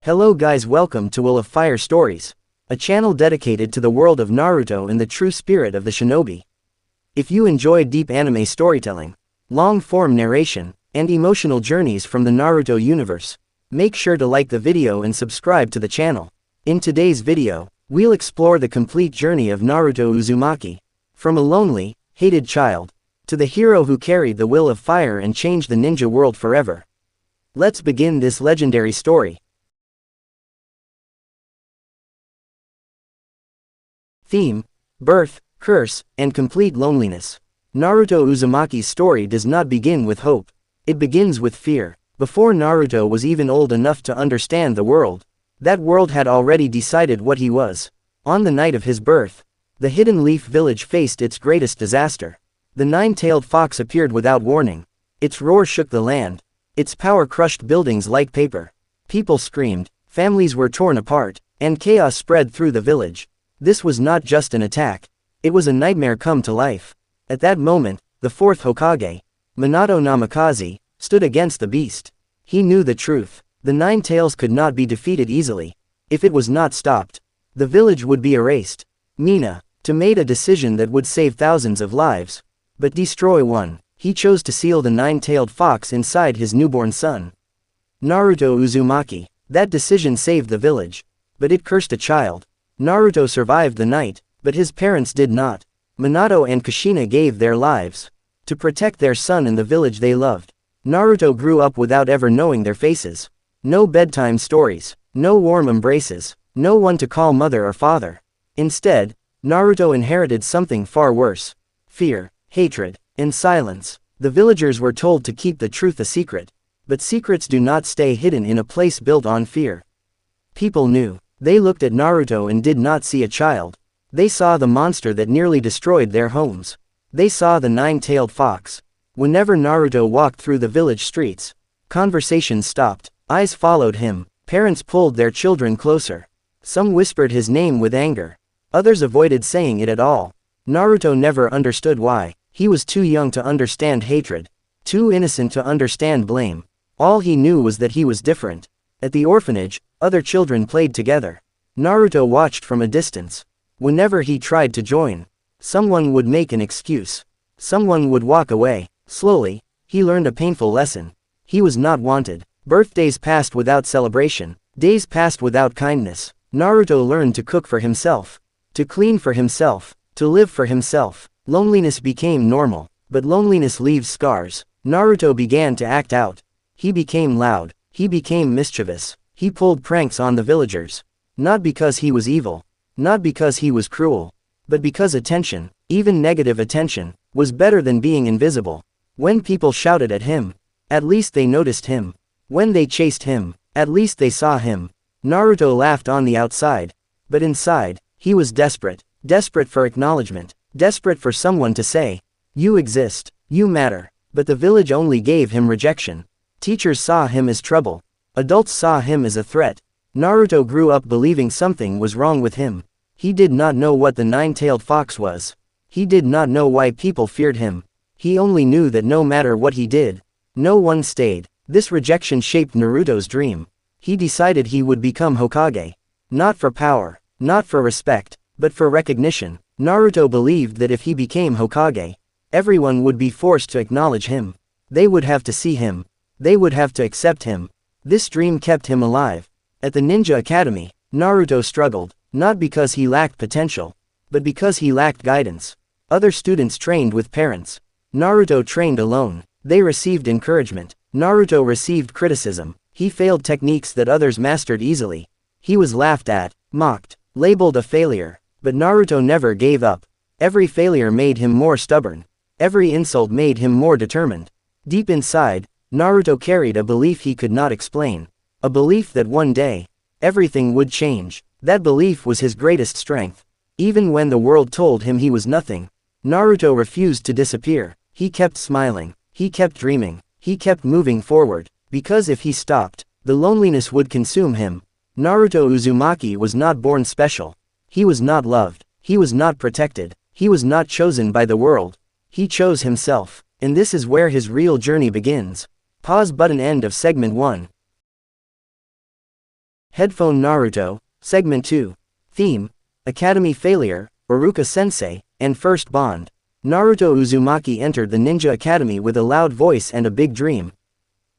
Hello guys, welcome to Will of Fire Stories, a channel dedicated to the world of Naruto and the true spirit of the shinobi. If you enjoy deep anime storytelling, long-form narration, and emotional journeys from the Naruto universe, make sure to like the video and subscribe to the channel. In today's video, we'll explore the complete journey of Naruto Uzumaki, from a lonely, hated child, to the hero who carried the will of fire and changed the ninja world forever. Let's begin this legendary story. Theme: birth, curse, and complete loneliness. Naruto Uzumaki's story does not begin with hope. It begins with fear. Before Naruto was even old enough to understand the world, that world had already decided what he was. On the night of his birth, the Hidden Leaf Village faced its greatest disaster. The nine-tailed fox appeared without warning. Its roar shook the land. Its power crushed buildings like paper. People screamed, families were torn apart, and chaos spread through the village. This was not just an attack. It was a nightmare come to life. At that moment, the fourth Hokage, Minato Namikaze, stood against the beast. He knew the truth. The Nine Tails could not be defeated easily. If it was not stopped, the village would be erased. Minato made a decision that would save thousands of lives, but destroy one. He chose to seal the nine-tailed fox inside his newborn son, Naruto Uzumaki. That decision saved the village, but it cursed a child. Naruto survived the night, but his parents did not. Minato and Kushina gave their lives to protect their son and the village they loved. Naruto grew up without ever knowing their faces. No bedtime stories, no warm embraces, no one to call mother or father. Instead, Naruto inherited something far worse: fear, hatred, and silence. The villagers were told to keep the truth a secret, but secrets do not stay hidden in a place built on fear. People knew. They looked at Naruto and did not see a child. They saw the monster that nearly destroyed their homes. They saw the nine-tailed fox. Whenever Naruto walked through the village streets, conversations stopped. Eyes followed him. Parents pulled their children closer. Some whispered his name with anger. Others avoided saying it at all. Naruto never understood why. He was too young to understand hatred, too innocent to understand blame. All he knew was that he was different. At the orphanage, other children played together. Naruto watched from a distance. Whenever he tried to join, someone would make an excuse. Someone would walk away. Slowly, he learned a painful lesson. He was not wanted. Birthdays passed without celebration. Days passed without kindness. Naruto learned to cook for himself, to clean for himself, to live for himself. Loneliness became normal, but loneliness leaves scars. Naruto began to act out. He became loud. He became mischievous. He pulled pranks on the villagers. Not because he was evil, not because he was cruel, but because attention, even negative attention, was better than being invisible. When people shouted at him, at least they noticed him. When they chased him, at least they saw him. Naruto laughed on the outside, but inside, he was desperate. Desperate for acknowledgement. Desperate for someone to say, "You exist, you matter." But the village only gave him rejection. Teachers saw him as trouble. Adults saw him as a threat. Naruto grew up believing something was wrong with him. He did not know what the nine-tailed fox was. He did not know why people feared him. He only knew that no matter what he did, no one stayed. This rejection shaped Naruto's dream. He decided he would become Hokage. Not for power, not for respect, but for recognition. Naruto believed that if he became Hokage, everyone would be forced to acknowledge him. They would have to see him. They would have to accept him. This dream kept him alive. At the Ninja Academy, Naruto struggled, not because he lacked potential, but because he lacked guidance. Other students trained with parents. Naruto trained alone. They received encouragement. Naruto received criticism. He failed techniques that others mastered easily. He was laughed at, mocked, labeled a failure. But Naruto never gave up. Every failure made him more stubborn. Every insult made him more determined. Deep inside, Naruto carried a belief he could not explain. A belief that one day, everything would change. That belief was his greatest strength. Even when the world told him he was nothing, Naruto refused to disappear. He kept smiling. He kept dreaming. He kept moving forward. Because if he stopped, the loneliness would consume him. Naruto Uzumaki was not born special. He was not loved. He was not protected. He was not chosen by the world. He chose himself. And this is where his real journey begins. Pause button. End of segment 1. Headphone Naruto, Segment 2. Theme: Academy Failure, Iruka-sensei, and First Bond. Naruto Uzumaki entered the Ninja Academy with a loud voice and a big dream.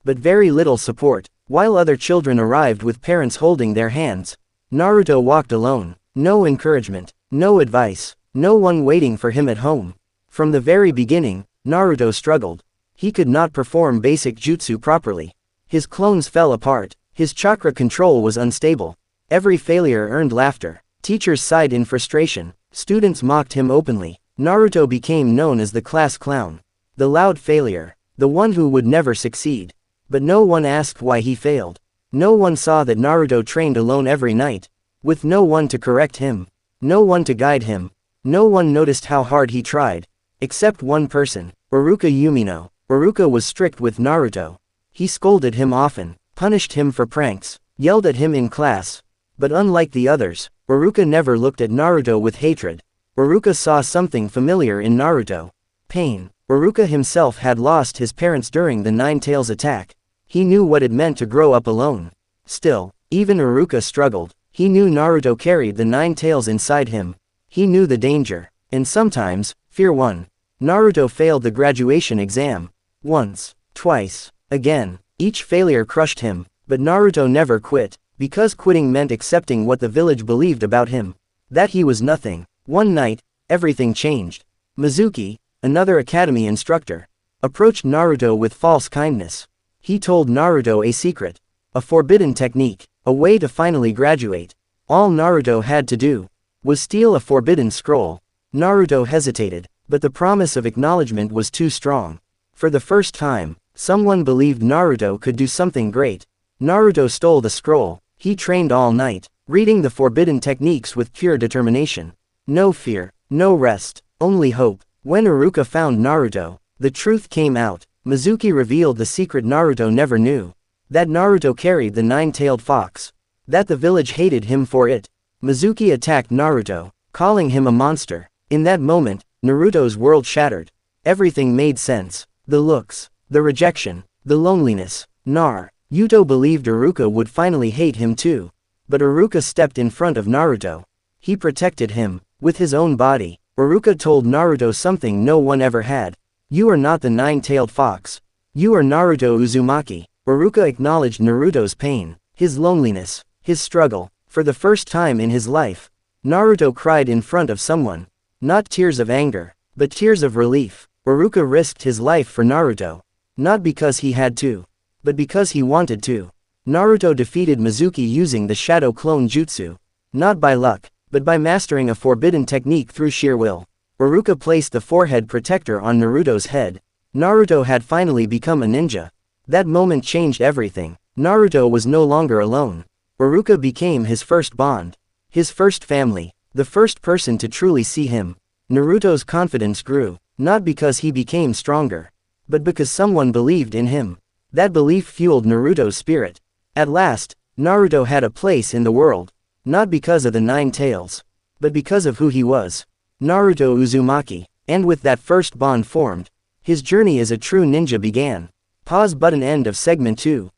But very little support. While other children arrived with parents holding their hands, Naruto walked alone. No encouragement, no advice, no one waiting for him at home. From the very beginning, Naruto struggled. He could not perform basic jutsu properly. His clones fell apart. His chakra control was unstable. Every failure earned laughter. Teachers sighed in frustration. Students mocked him openly. Naruto became known as the class clown. The loud failure. The one who would never succeed. But no one asked why he failed. No one saw that Naruto trained alone every night, with no one to correct him, no one to guide him. No one noticed how hard he tried, except one person, Iruka Umino. Iruka was strict with Naruto. He scolded him often, punished him for pranks, yelled at him in class. But unlike the others, Iruka never looked at Naruto with hatred. Iruka saw something familiar in Naruto: pain. Iruka himself had lost his parents during the Nine Tails attack. He knew what it meant to grow up alone. Still, even Iruka struggled. He knew Naruto carried the Nine Tails inside him. He knew the danger, and sometimes, fear won. Naruto failed the graduation exam. Once, twice, again. Each failure crushed him, but Naruto never quit, because quitting meant accepting what the village believed about him: that he was nothing. One night, everything changed. Mizuki, another academy instructor, approached Naruto with false kindness. He told Naruto a secret, a forbidden technique, a way to finally graduate. All Naruto had to do was steal a forbidden scroll. Naruto hesitated, but the promise of acknowledgement was too strong. For the first time, someone believed Naruto could do something great. Naruto stole the scroll. He trained all night, reading the forbidden techniques with pure determination. No fear, no rest, only hope. When Iruka found Naruto, the truth came out. Mizuki revealed the secret Naruto never knew: that Naruto carried the nine-tailed fox. That the village hated him for it. Mizuki attacked Naruto, calling him a monster. In that moment, Naruto's world shattered. Everything made sense. The looks, the rejection, the loneliness. Naruto believed Iruka would finally hate him too. But Iruka stepped in front of Naruto. He protected him with his own body. Iruka told Naruto something no one ever had: "You are not the nine-tailed fox. You are Naruto Uzumaki." Iruka acknowledged Naruto's pain, his loneliness, his struggle. For the first time in his life, Naruto cried in front of someone. Not tears of anger, but tears of relief. Iruka risked his life for Naruto. Not because he had to, but because he wanted to. Naruto defeated Mizuki using the Shadow Clone Jutsu. Not by luck, but by mastering a forbidden technique through sheer will. Iruka placed the forehead protector on Naruto's head. Naruto had finally become a ninja. That moment changed everything. Naruto was no longer alone. Iruka became his first bond. His first family. The first person to truly see him. Naruto's confidence grew, not because he became stronger, but because someone believed in him. That belief fueled Naruto's spirit. At last, Naruto had a place in the world. Not because of the Nine Tails, but because of who he was. Naruto Uzumaki. And with that first bond formed, his journey as a true ninja began. Pause button. End of Segment 2.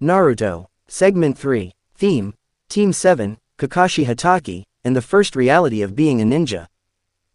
Naruto. Segment 3. Theme: Team 7, Kakashi Hatake, and the first reality of being a ninja.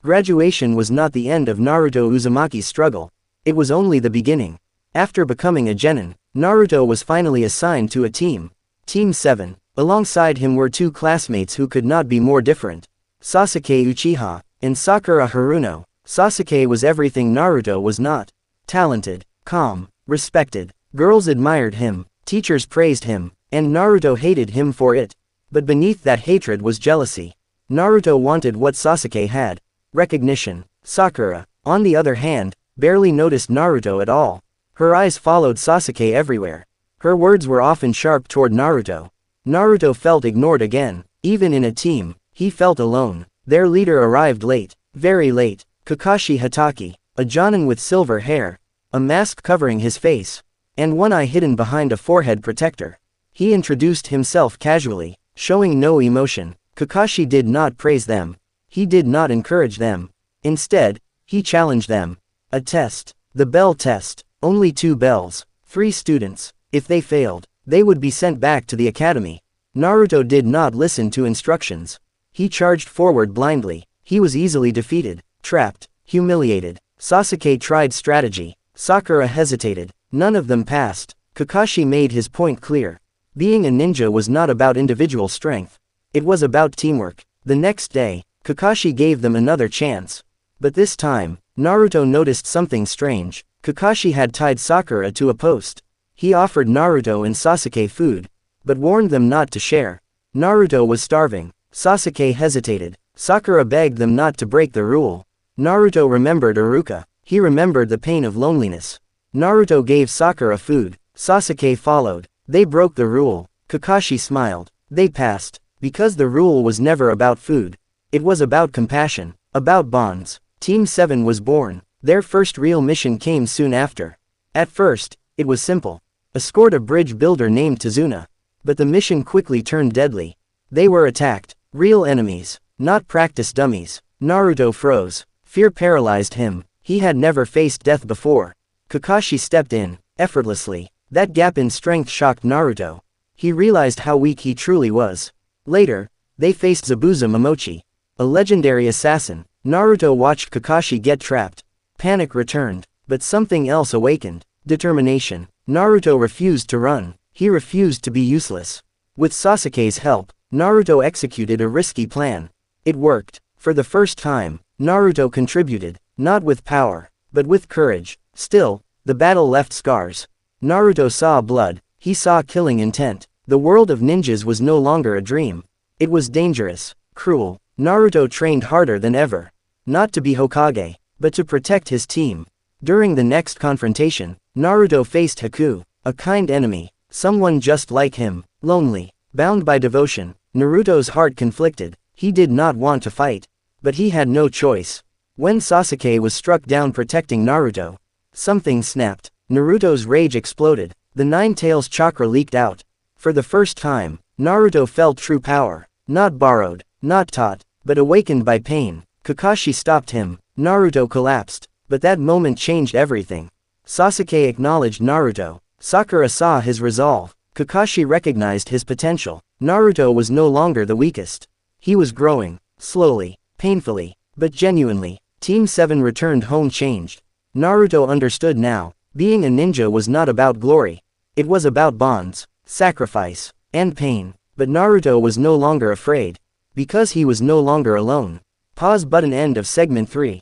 Graduation was not the end of Naruto Uzumaki's struggle. It was only the beginning. After becoming a genin, Naruto was finally assigned to a team. Team 7. Alongside him were two classmates who could not be more different: Sasuke Uchiha and Sakura Haruno. Sasuke was everything Naruto was not. Talented, calm, respected. Girls admired him, teachers praised him, and Naruto hated him for it. But beneath that hatred was jealousy. Naruto wanted what Sasuke had: recognition. Sakura, on the other hand, barely noticed Naruto at all. Her eyes followed Sasuke everywhere. Her words were often sharp toward Naruto. Naruto felt ignored again. Even in a team, he felt alone. Their leader arrived late, very late. Kakashi Hatake, a jonin with silver hair, a mask covering his face, and one eye hidden behind a forehead protector. He introduced himself casually, showing no emotion. Kakashi did not praise them. He did not encourage them. Instead, he challenged them. A test. The bell test. Only 2 bells. 3 students. If they failed, they would be sent back to the academy. Naruto did not listen to instructions. He charged forward blindly. He was easily defeated, trapped, humiliated. Sasuke tried strategy. Sakura hesitated. None of them passed. Kakashi made his point clear. Being a ninja was not about individual strength. It was about teamwork. The next day, Kakashi gave them another chance. But this time, Naruto noticed something strange. Kakashi had tied Sakura to a post. He offered Naruto and Sasuke food, but warned them not to share. Naruto was starving. Sasuke hesitated. Sakura begged them not to break the rule. Naruto remembered Iruka. He remembered the pain of loneliness. Naruto gave Sakura food. Sasuke followed. They broke the rule. Kakashi smiled. They passed. Because the rule was never about food. It was about compassion. About bonds. Team 7 was born. Their first real mission came soon after. At first, it was simple. Escort a bridge builder named Tazuna. But the mission quickly turned deadly. They were attacked. Real enemies. Not practice dummies. Naruto froze. Fear paralyzed him. He had never faced death before. Kakashi stepped in, effortlessly. That gap in strength shocked Naruto. He realized how weak he truly was. Later, they faced Zabuza Momochi, a legendary assassin. Naruto watched Kakashi get trapped. Panic returned, but something else awakened. Determination. Naruto refused to run. He refused to be useless. With Sasuke's help, Naruto executed a risky plan. It worked. For the first time, Naruto contributed, not with power, but with courage. Still, the battle left scars. Naruto saw blood. He saw killing intent. The world of ninjas was no longer a dream. It was dangerous, cruel. Naruto trained harder than ever. Not to be Hokage, but to protect his team. During the next confrontation, Naruto faced Haku, a kind enemy, someone just like him, lonely, bound by devotion. Naruto's heart conflicted. He did not want to fight, but he had no choice. When Sasuke was struck down protecting Naruto, something snapped. Naruto's rage exploded. The Nine Tails chakra leaked out. For the first time, Naruto felt true power. Not borrowed, not taught, but awakened by pain. Kakashi stopped him. Naruto collapsed. But that moment changed everything. Sasuke acknowledged Naruto. Sakura saw his resolve. Kakashi recognized his potential. Naruto was no longer the weakest. He was growing, slowly, painfully, but genuinely. Team 7 returned home changed. Naruto understood now. Being a ninja was not about glory. It was about bonds, sacrifice, and pain. But Naruto was no longer afraid. Because he was no longer alone. Pause button. End of segment 3.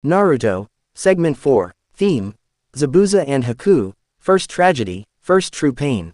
Naruto, segment 4, theme, Zabuza and Haku, first tragedy, first true pain.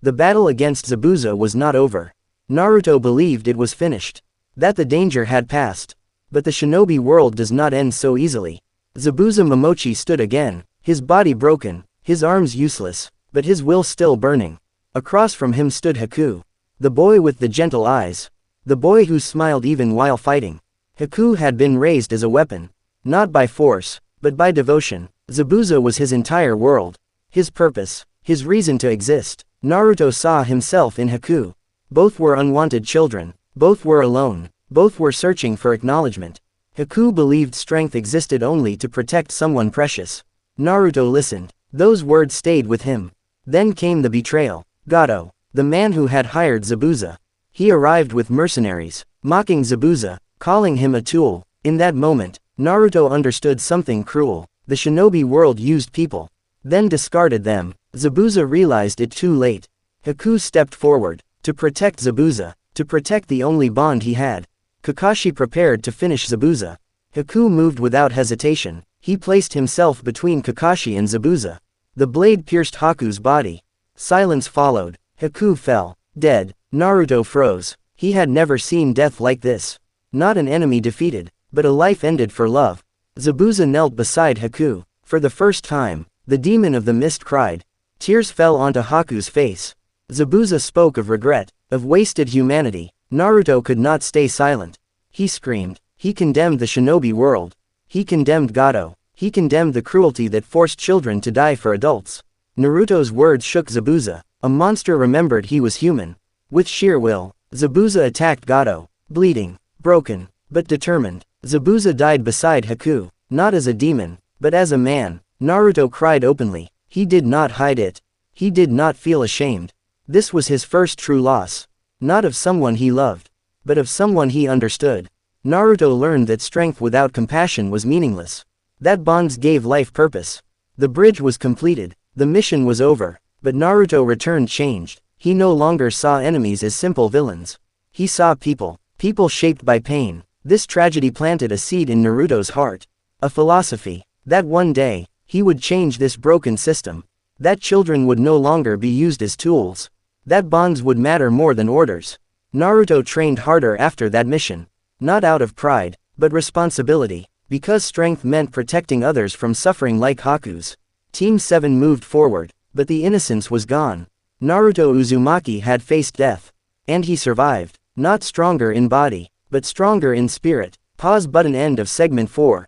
The battle against Zabuza was not over. Naruto believed it was finished. That the danger had passed. But the shinobi world does not end so easily. Zabuza Momochi stood again, his body broken, his arms useless, but his will still burning. Across from him stood Haku, the boy with the gentle eyes, the boy who smiled even while fighting. Haku had been raised as a weapon, not by force, but by devotion. Zabuza was his entire world, his purpose, his reason to exist. Naruto saw himself in Haku. Both were unwanted children, both were alone, both were searching for acknowledgement. Haku believed strength existed only to protect someone precious. Naruto listened. Those words stayed with him. Then came the betrayal. Gato, the man who had hired Zabuza. He arrived with mercenaries, mocking Zabuza, calling him a tool. In that moment, Naruto understood something cruel. The shinobi world used people, then discarded them. Zabuza realized it too late. Haku stepped forward, to protect Zabuza, to protect the only bond he had. Kakashi prepared to finish Zabuza. Haku moved without hesitation. He placed himself between Kakashi and Zabuza. The blade pierced Haku's body. Silence followed. Haku fell, dead. Naruto froze. He had never seen death like this. Not an enemy defeated, but a life ended for love. Zabuza knelt beside Haku. For the first time, the demon of the mist cried. Tears fell onto Haku's face. Zabuza spoke of regret, of wasted humanity. Naruto could not stay silent. He screamed. He condemned the shinobi world. He condemned Gato. He condemned the cruelty that forced children to die for adults. Naruto's words shook Zabuza. A monster remembered he was human. With sheer will, Zabuza attacked Gato. Bleeding, broken, but determined. Zabuza died beside Haku, not as a demon, but as a man. Naruto cried openly. He did not hide it. He did not feel ashamed. This was his first true loss. Not of someone he loved, but of someone he understood. Naruto learned that strength without compassion was meaningless. That bonds gave life purpose. The bridge was completed. The mission was over. But Naruto returned changed. He no longer saw enemies as simple villains. He saw people. People shaped by pain. This tragedy planted a seed in Naruto's heart. A philosophy. That one day, he would change this broken system. That children would no longer be used as tools. That bonds would matter more than orders. Naruto trained harder after that mission. Not out of pride, but responsibility. Because strength meant protecting others from suffering like Haku's. Team 7 moved forward, but the innocence was gone. Naruto Uzumaki had faced death. And he survived. Not stronger in body, but stronger in spirit. Pause button. End of segment 4.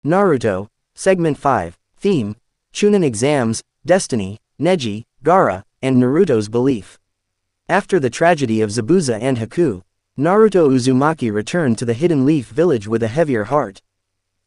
Naruto, segment 5, theme, Chunin exams, destiny, Neji, Gaara, and Naruto's belief. After the tragedy of Zabuza and Haku, Naruto Uzumaki returned to the Hidden Leaf village with a heavier heart.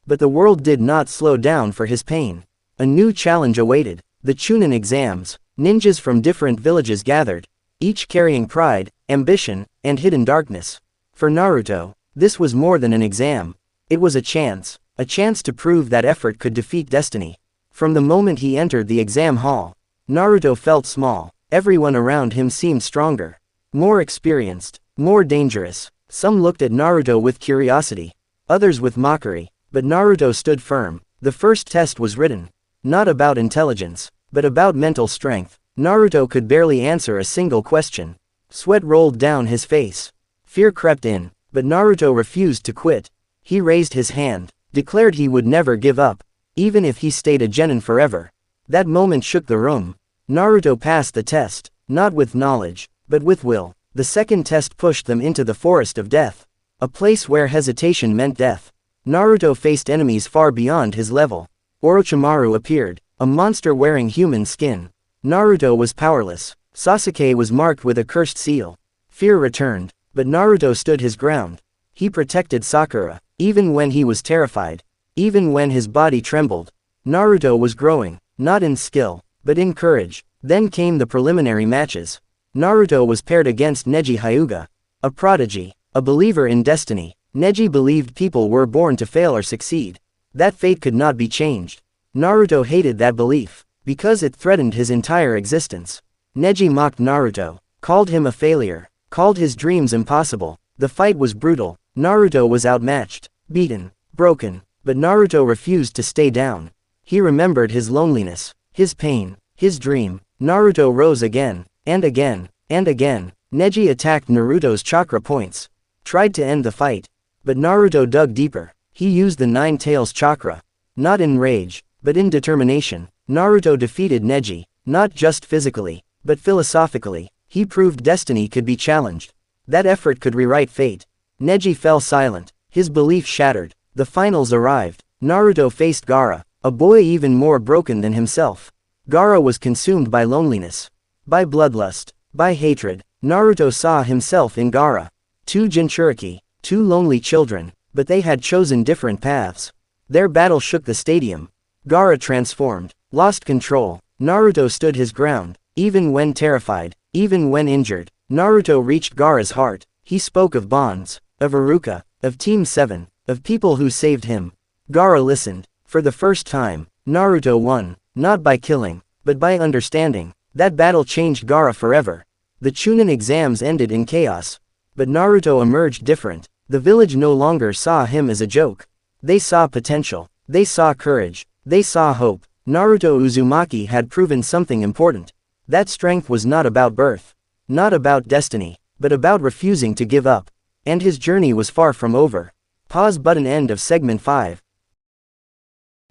But the world did not slow down for his pain. A new challenge awaited, the Chunin exams. Ninjas from different villages gathered, each carrying pride, ambition, and hidden darkness. For Naruto, this was more than an exam. It was a chance to prove that effort could defeat destiny. From the moment he entered the exam hall, Naruto felt small. Everyone around him seemed stronger, more experienced, more dangerous. Some looked at Naruto with curiosity, others with mockery, but Naruto stood firm. The first test was written, not about intelligence, but about mental strength. Naruto could barely answer a single question. Sweat rolled down his face. Fear crept in, but Naruto refused to quit. He raised his hand, declared he would never give up, even if he stayed a genin forever. That moment shook the room. Naruto passed the test, not with knowledge, but with will. The second test pushed them into the forest of death, a place where hesitation meant death. Naruto faced enemies far beyond his level. Orochimaru appeared, a monster wearing human skin. Naruto was powerless. Sasuke was marked with a cursed seal. Fear returned, but Naruto stood his ground. He protected Sakura, even when he was terrified, even when his body trembled. Naruto was growing, not in skill, but in courage. Then came the preliminary matches. Naruto was paired against Neji Hyuga, a prodigy, a believer in destiny. Neji believed people were born to fail or succeed. That fate could not be changed. Naruto hated that belief, because it threatened his entire existence. Neji mocked Naruto, called him a failure, called his dreams impossible. The fight was brutal. Naruto was outmatched, beaten, broken, but Naruto refused to stay down. He remembered his loneliness, his pain, his dream. Naruto rose again, and again, and again. Neji attacked Naruto's chakra points, tried to end the fight, but Naruto dug deeper. He used the Nine Tails chakra, not in rage, but in determination. Naruto defeated Neji, not just physically, but philosophically. He proved destiny could be challenged. That effort could rewrite fate. Neji fell silent, his belief shattered. The finals arrived. Naruto faced Gaara, a boy even more broken than himself. Gaara was consumed by loneliness, by bloodlust, by hatred. Naruto saw himself in Gaara. Two Jinchuriki, two lonely children, but they had chosen different paths. Their battle shook the stadium. Gaara transformed, lost control. Naruto stood his ground, even when terrified, even when injured. Naruto reached Gaara's heart. He spoke of bonds, of Iruka, of Team 7, of people who saved him. Gaara listened. For the first time, Naruto won, not by killing, but by understanding. That battle changed Gaara forever. The Chunin exams ended in chaos, but Naruto emerged different. The village no longer saw him as a joke. They saw potential. They saw courage. They saw hope. Naruto Uzumaki had proven something important. That strength was not about birth, not about destiny, but about refusing to give up. And his journey was far from over. Pause button. End of segment 5.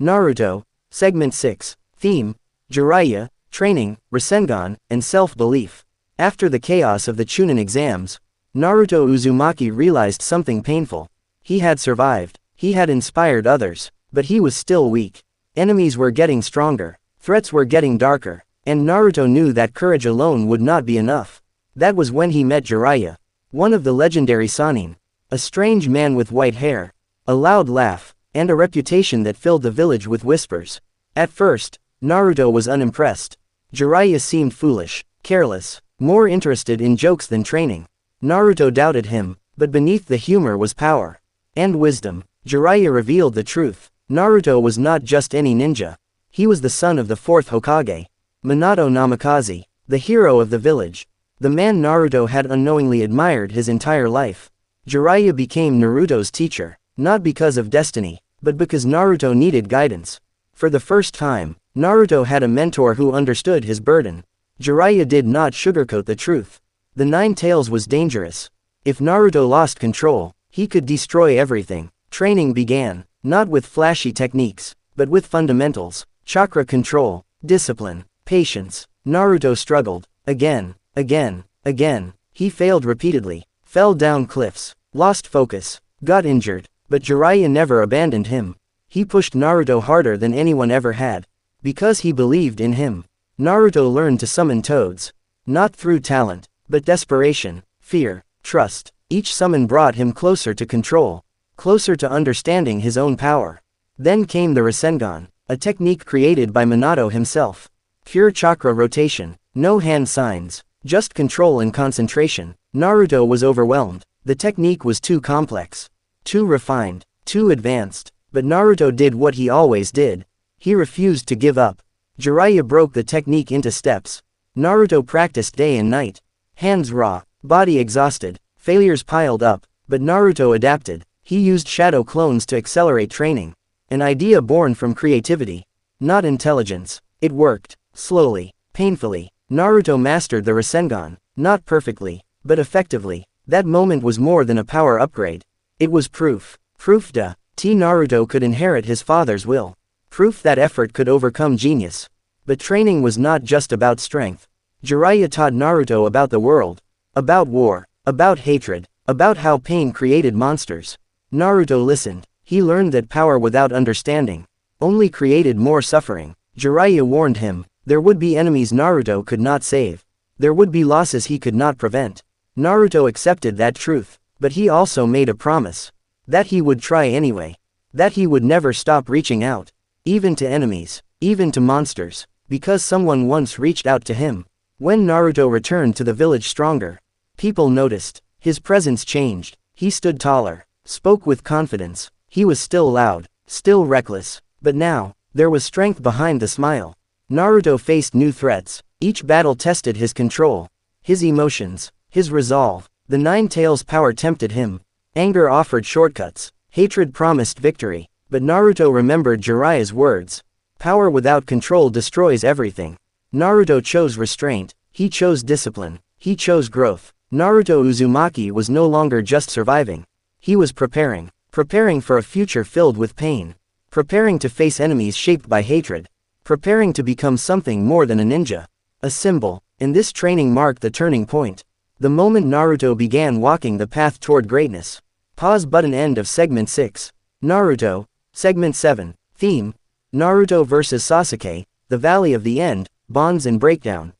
Naruto, segment 6, theme, Jiraiya, training, Rasengan, and self-belief. After the chaos of the Chunin exams, Naruto Uzumaki realized something painful. He had survived, he had inspired others, but he was still weak. Enemies were getting stronger, threats were getting darker, and Naruto knew that courage alone would not be enough. That was when he met Jiraiya, one of the legendary Sannin, a strange man with white hair, a loud laugh, and a reputation that filled the village with whispers. At first, Naruto was unimpressed. Jiraiya seemed foolish, careless, more interested in jokes than training. Naruto doubted him, but beneath the humor was power. And wisdom. Jiraiya revealed the truth. Naruto was not just any ninja. He was the son of the fourth Hokage, Minato Namikaze, the hero of the village. The man Naruto had unknowingly admired his entire life. Jiraiya became Naruto's teacher, not because of destiny, but because Naruto needed guidance. For the first time, Naruto had a mentor who understood his burden. Jiraiya did not sugarcoat the truth. The Nine Tails was dangerous. If Naruto lost control, he could destroy everything. Training began, not with flashy techniques, but with fundamentals, chakra control, discipline, patience. Naruto struggled, again, again. He failed repeatedly, fell down cliffs, lost focus, got injured, but Jiraiya never abandoned him. He pushed Naruto harder than anyone ever had. Because he believed in him. Naruto learned to summon toads. Not through talent, but desperation, fear, trust. Each summon brought him closer to control, closer to understanding his own power. Then came the Rasengan, a technique created by Minato himself. Pure chakra rotation, no hand signs, just control and concentration. Naruto was overwhelmed. The technique was too complex, too refined, too advanced, but Naruto did what he always did. He refused to give up. Jiraiya broke the technique into steps. Naruto practiced day and night. Hands raw, body exhausted, failures piled up, but Naruto adapted. He used shadow clones to accelerate training. An idea born from creativity, not intelligence. It worked, slowly, painfully. Naruto mastered the Rasengan, not perfectly, but effectively. That moment was more than a power upgrade. It was proof. Proof that Naruto could inherit his father's will. Proof that effort could overcome genius. But training was not just about strength. Jiraiya taught Naruto about the world, about war, about hatred, about how pain created monsters. Naruto listened. He learned that power without understanding only created more suffering. Jiraiya warned him, there would be enemies Naruto could not save. There would be losses he could not prevent. Naruto accepted that truth, but he also made a promise. That he would try anyway. That he would never stop reaching out. Even to enemies, even to monsters, because someone once reached out to him. When Naruto returned to the village stronger, people noticed. His presence changed. He stood taller, spoke with confidence. He was still loud, still reckless, but now, there was strength behind the smile. Naruto faced new threats. Each battle tested his control, his emotions, his resolve. The Nine Tails' power tempted him. Anger offered shortcuts. Hatred promised victory. But Naruto remembered Jiraiya's words. Power without control destroys everything. Naruto chose restraint. He chose discipline. He chose growth. Naruto Uzumaki was no longer just surviving. He was preparing. Preparing for a future filled with pain. Preparing to face enemies shaped by hatred. Preparing to become something more than a ninja. A symbol. And this training marked the turning point. The moment Naruto began walking the path toward greatness. Pause button. End of segment 6. Naruto. Segment 7. Theme. Naruto vs Sasuke, the Valley of the End, Bonds and Breakdown.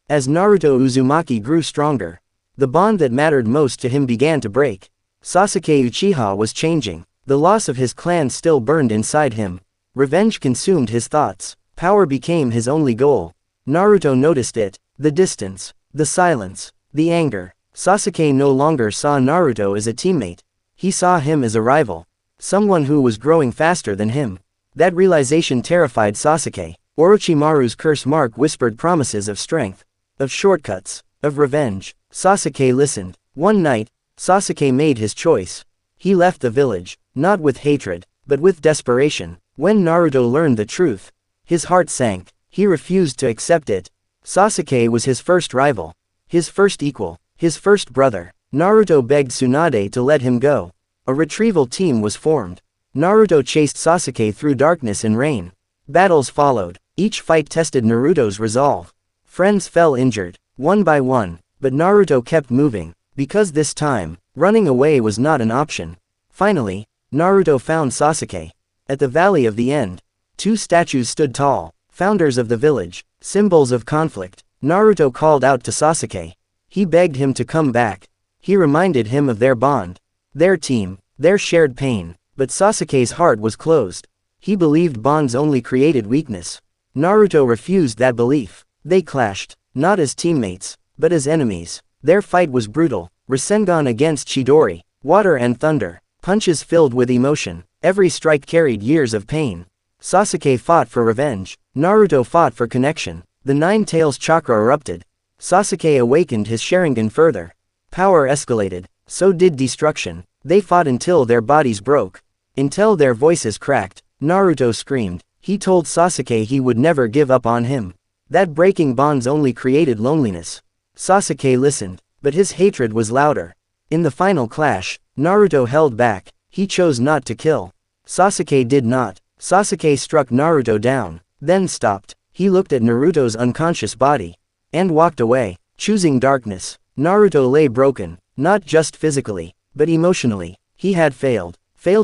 As Naruto Uzumaki grew stronger, the bond that mattered most to him began to break. Sasuke Uchiha was changing. The loss of his clan still burned inside him. Revenge consumed his thoughts. Power became his only goal. Naruto noticed it. The distance, the silence, the anger. Sasuke no longer saw Naruto as a teammate. He saw him as a rival. Someone who was growing faster than him. That realization terrified Sasuke. Orochimaru's curse mark whispered promises of strength, of shortcuts, of revenge. Sasuke listened. One night, Sasuke made his choice. He left the village, not with hatred, but with desperation. When Naruto learned the truth, his heart sank. He refused to accept it. Sasuke was his first rival, his first equal, his first brother. Naruto begged Tsunade to let him go. A retrieval team was formed. Naruto chased Sasuke through darkness and rain. Battles followed. Each fight tested Naruto's resolve. Friends fell injured, one by one, but Naruto kept moving, because this time, running away was not an option. Finally, Naruto found Sasuke. At the Valley of the End, two statues stood tall, founders of the village, symbols of conflict. Naruto called out to Sasuke. He begged him to come back. He reminded him of their bond, their team, their shared pain. But Sasuke's heart was closed. He believed bonds only created weakness. Naruto refused that belief. They clashed, not as teammates, but as enemies. Their fight was brutal. Rasengan against Chidori, water and thunder, punches filled with emotion. Every strike carried years of pain. Sasuke fought for revenge. Naruto fought for connection. The Nine Tails chakra erupted. Sasuke awakened his Sharingan further. Power escalated. So did destruction. They fought until their bodies broke. Until their voices cracked. Naruto screamed. He told Sasuke he would never give up on him. That breaking bonds only created loneliness. Sasuke listened, but his hatred was louder. In the final clash, Naruto held back. He chose not to kill. Sasuke did not. Sasuke struck Naruto down, then stopped. He looked at Naruto's unconscious body, and walked away, choosing darkness. Naruto lay broken, not just physically, but emotionally. He had failed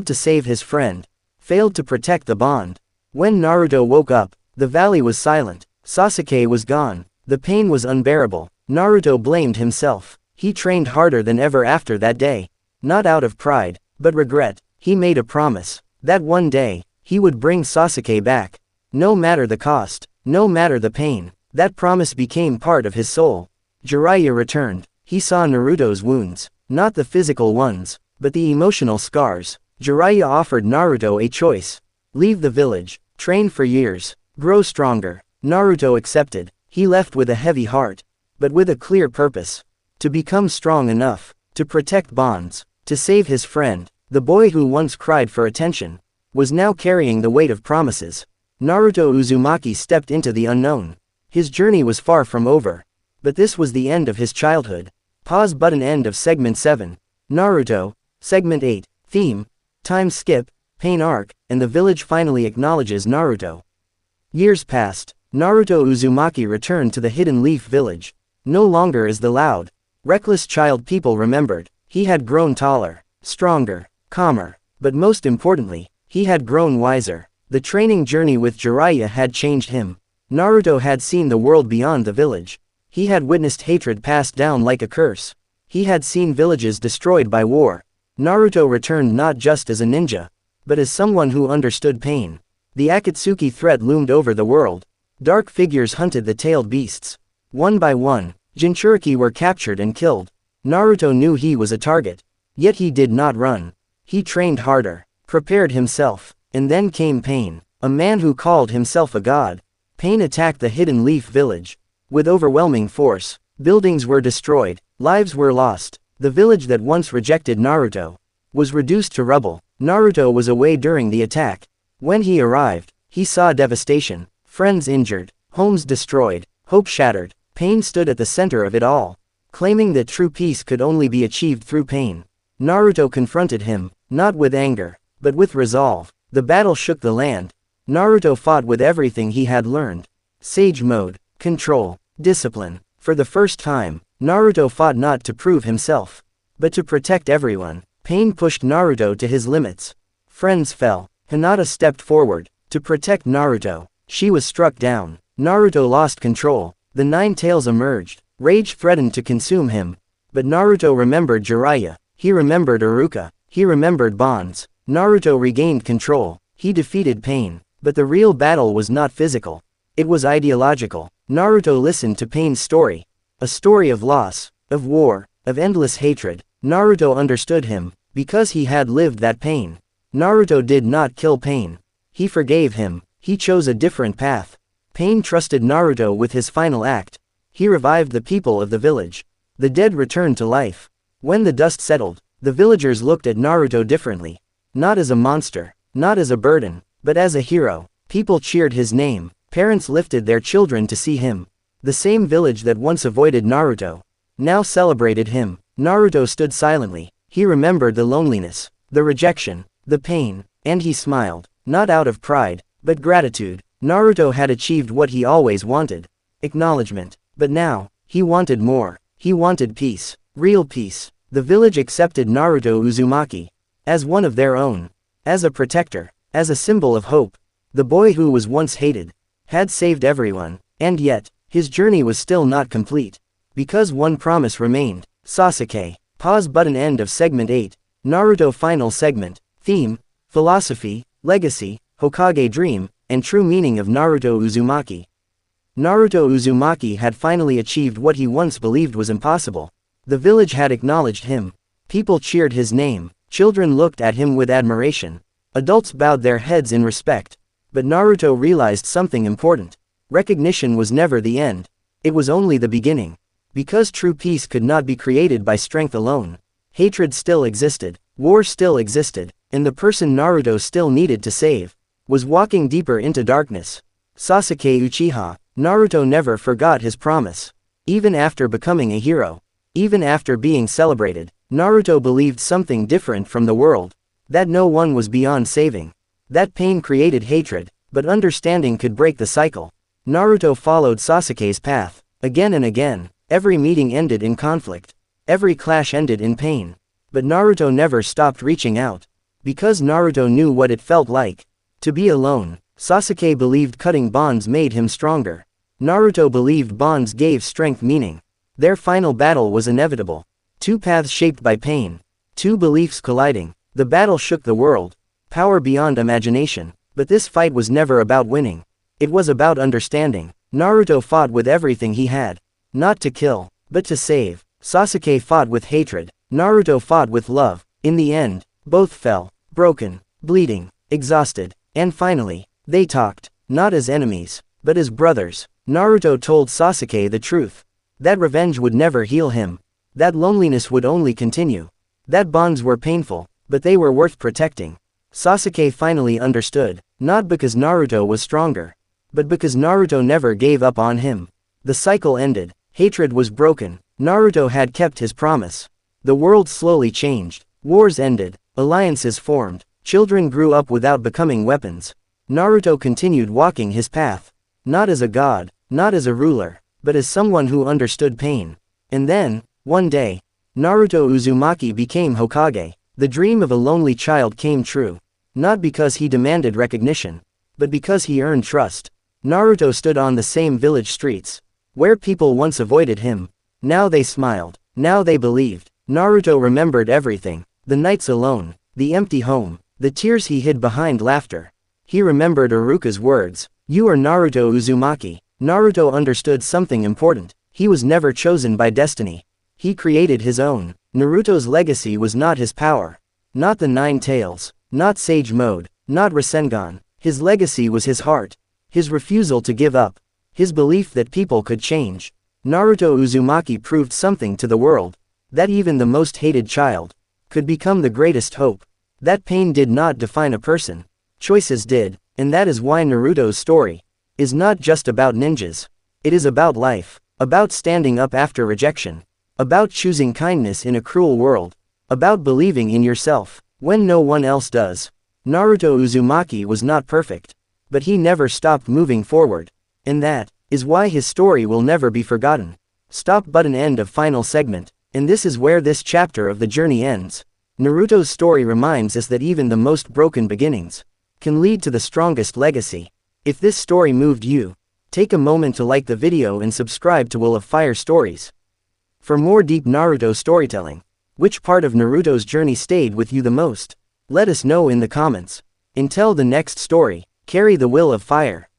to save his friend, failed to protect the bond. When Naruto woke up, the valley was silent. Sasuke was gone. The pain was unbearable. Naruto blamed himself. He trained harder than ever after that day. Not out of pride, but regret. He made a promise that one day, he would bring Sasuke back. No matter the cost, no matter the pain. That promise became part of his soul. Jiraiya returned. He saw Naruto's wounds, not the physical ones, but the emotional scars. Jiraiya offered Naruto a choice. Leave the village, train for years, grow stronger. Naruto accepted. He left with a heavy heart, but with a clear purpose. To become strong enough, to protect bonds, to save his friend. The boy who once cried for attention, was now carrying the weight of promises. Naruto Uzumaki stepped into the unknown. His journey was far from over. But this was the end of his childhood. Pause button. End of segment 7. Naruto, segment 8, theme, time skip, pain arc, and the village finally acknowledges Naruto. Years passed. Naruto Uzumaki returned to the Hidden Leaf village. No longer as the loud, reckless child people remembered. He had grown taller, stronger, calmer, but most importantly, he had grown wiser. The training journey with Jiraiya had changed him. Naruto had seen the world beyond the village. He had witnessed hatred passed down like a curse. He had seen villages destroyed by war. Naruto returned not just as a ninja, but as someone who understood pain. The Akatsuki threat loomed over the world. Dark figures hunted the tailed beasts. One by one, Jinchuriki were captured and killed. Naruto knew he was a target. Yet he did not run. He trained harder, prepared himself, and then came Pain, a man who called himself a god. Pain attacked the Hidden Leaf village. With overwhelming force, buildings were destroyed, lives were lost. The village that once rejected Naruto was reduced to rubble. Naruto was away during the attack. When he arrived, he saw devastation, friends injured, homes destroyed, hope shattered. Pain stood at the center of it all, claiming that true peace could only be achieved through pain. Naruto confronted him, not with anger, but with resolve. The battle shook the land. Naruto fought with everything he had learned. Sage mode, control, discipline. For the first time, Naruto fought not to prove himself, but to protect everyone. Pain pushed Naruto to his limits. Friends fell. Hinata stepped forward to protect Naruto. She was struck down. Naruto lost control. The Nine Tails emerged. Rage threatened to consume him. But Naruto remembered Jiraiya. He remembered Iruka. He remembered bonds. Naruto regained control. He defeated Pain. But the real battle was not physical. It was ideological. Naruto listened to Pain's story. A story of loss, of war, of endless hatred. Naruto understood him, because he had lived that pain. Naruto did not kill Pain. He forgave him. He chose a different path. Pain trusted Naruto with his final act. He revived the people of the village. The dead returned to life. When the dust settled, the villagers looked at Naruto differently. Not as a monster, not as a burden, but as a hero. People cheered his name. Parents lifted their children to see him. The same village that once avoided Naruto now celebrated him. Naruto stood silently. He remembered the loneliness, the rejection, the pain, and he smiled, not out of pride, but gratitude. Naruto had achieved what he always wanted. Acknowledgement. But now, he wanted more. He wanted peace. Real peace. The village accepted Naruto Uzumaki as one of their own. As a protector. As a symbol of hope. The boy who was once hated had saved everyone. And yet, his journey was still not complete. Because one promise remained. Sasuke. Pause button. End of segment 8. Naruto final segment. Theme, philosophy, legacy, Hokage dream, and true meaning of Naruto Uzumaki. Naruto Uzumaki had finally achieved what he once believed was impossible. The village had acknowledged him. People cheered his name. Children looked at him with admiration. Adults bowed their heads in respect. But Naruto realized something important. Recognition was never the end. It was only the beginning. Because true peace could not be created by strength alone. Hatred still existed. War still existed. And the person Naruto still needed to save was walking deeper into darkness. Sasuke Uchiha. Naruto never forgot his promise. Even after becoming a hero. Even after being celebrated. Naruto believed something different from the world. That no one was beyond saving. That pain created hatred, but understanding could break the cycle. Naruto followed Sasuke's path. Again and again. Every meeting ended in conflict. Every clash ended in pain. But Naruto never stopped reaching out. Because Naruto knew what it felt like to be alone. Sasuke believed cutting bonds made him stronger. Naruto believed bonds gave strength meaning. Their final battle was inevitable. Two paths shaped by pain. Two beliefs colliding. The battle shook the world. Power beyond imagination. But this fight was never about winning. It was about understanding. Naruto fought with everything he had. Not to kill, but to save. Sasuke fought with hatred. Naruto fought with love. In the end, both fell. Broken. Bleeding. Exhausted. And finally, they talked. Not as enemies, but as brothers. Naruto told Sasuke the truth. That revenge would never heal him. That loneliness would only continue. That bonds were painful, but they were worth protecting. Sasuke finally understood. Not because Naruto was stronger, but because Naruto never gave up on him. The cycle ended. Hatred was broken. Naruto had kept his promise. The world slowly changed. Wars ended. Alliances formed. Children grew up without becoming weapons. Naruto continued walking his path. Not as a god, not as a ruler, but as someone who understood pain. And then, one day, Naruto Uzumaki became Hokage. The dream of a lonely child came true. Not because he demanded recognition, but because he earned trust. Naruto stood on the same village streets, where people once avoided him. Now they smiled. Now they believed. Naruto remembered everything. The nights alone, the empty home, the tears he hid behind laughter. He remembered Iruka's words. You are Naruto Uzumaki. Naruto understood something important. He was never chosen by destiny. He created his own. Naruto's legacy was not his power. Not the Nine Tails. Not Sage Mode. Not Rasengan. His legacy was his heart. His refusal to give up. His belief that people could change. Naruto Uzumaki proved something to the world. That even the most hated child could become the greatest hope. That pain did not define a person. Choices did, and that is why Naruto's story is not just about ninjas. It is about life. About standing up after rejection. About choosing kindness in a cruel world. About believing in yourself when no one else does. Naruto Uzumaki was not perfect, but he never stopped moving forward. And that is why his story will never be forgotten. Stop button end of final segment. And this is where this chapter of the journey ends. Naruto's story reminds us that even the most broken beginnings can lead to the strongest legacy. If this story moved you, take a moment to like the video and subscribe to Will of Fire Stories. For more deep Naruto storytelling, which part of Naruto's journey stayed with you the most? Let us know in the comments. Until the next story, carry the will of fire.